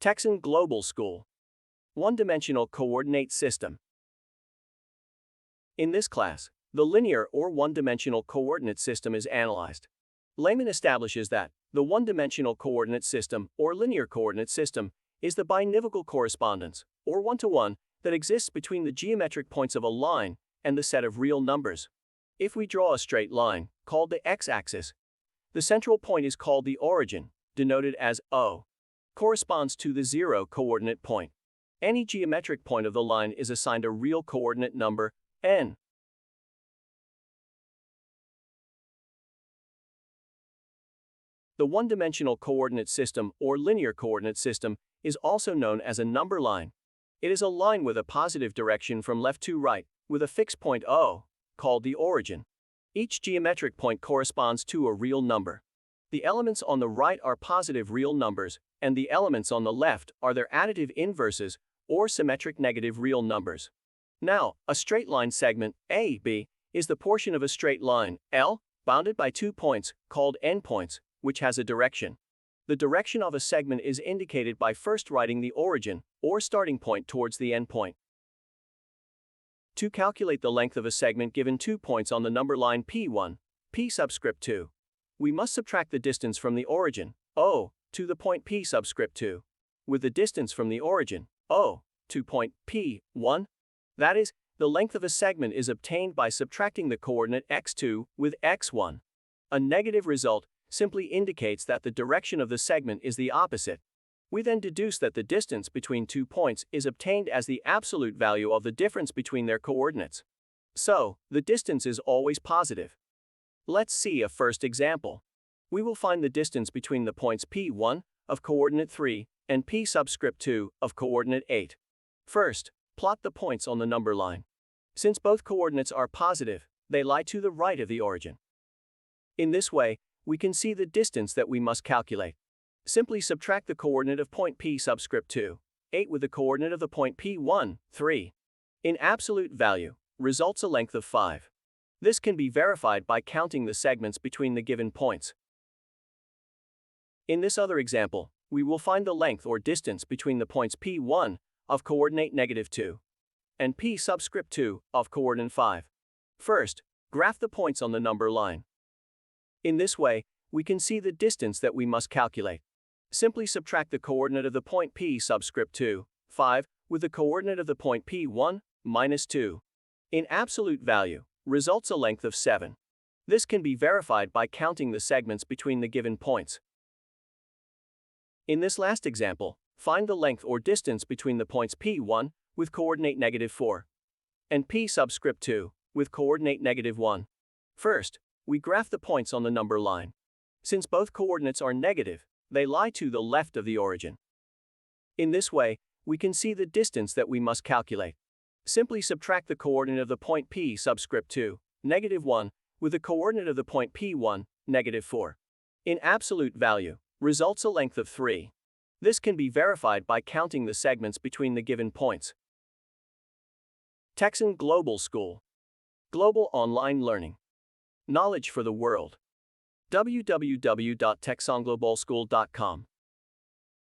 Texan Global School. One-dimensional coordinate system. In this class, the linear or one-dimensional coordinate system is analyzed. Layman establishes that the one-dimensional coordinate system or linear coordinate system is the binivocal correspondence, or one-to-one, that exists between the geometric points of a line and the set of real numbers. If we draw a straight line, called the x-axis, the central point is called the origin, denoted as O, corresponds to the 0 coordinate point. Any geometric point of the line is assigned a real coordinate number, n. The one-dimensional coordinate system or linear coordinate system is also known as a number line. It is a line with a positive direction from left to right, with a fixed point O, called the origin. Each geometric point corresponds to a real number. The elements on the right are positive real numbers, and the elements on the left are their additive inverses, or symmetric negative real numbers. Now, a straight line segment, AB, is the portion of a straight line, L, bounded by 2 points, called endpoints, which has a direction. The direction of a segment is indicated by first writing the origin, or starting point towards the endpoint. To calculate the length of a segment given 2 points on the number line P1, P subscript 2, we must subtract the distance from the origin, O, to the point P subscript 2, with the distance from the origin, O, to point P1. That is, the length of a segment is obtained by subtracting the coordinate x2 with x1. A negative result simply indicates that the direction of the segment is the opposite. We then deduce that the distance between 2 points is obtained as the absolute value of the difference between their coordinates. So, the distance is always positive. Let's see a first example. We will find the distance between the points P1 of coordinate 3 and P subscript 2 of coordinate 8. First, plot the points on the number line. Since both coordinates are positive, they lie to the right of the origin. In this way, we can see the distance that we must calculate. Simply subtract the coordinate of point P subscript 2, 8 with the coordinate of the point P1, 3. In absolute value, results a length of 5. This can be verified by counting the segments between the given points. In this other example, we will find the length or distance between the points P1 of coordinate -2 and P subscript 2 of coordinate 5. First, graph the points on the number line. In this way, we can see the distance that we must calculate. Simply subtract the coordinate of the point P subscript 2, 5, with the coordinate of the point P1, -2. In absolute value, results a length of 7. This can be verified by counting the segments between the given points. In this last example, find the length or distance between the points P1 with coordinate -4 and P subscript 2 with coordinate -1. First, we graph the points on the number line. Since both coordinates are negative, they lie to the left of the origin. In this way, we can see the distance that we must calculate. Simply subtract the coordinate of the point P subscript 2, -1, with the coordinate of the point P1, -4. In absolute value, results a length of 3. This can be verified by counting the segments between the given points. Texan Global School. Global online learning. Knowledge for the world. www.texanglobalschool.com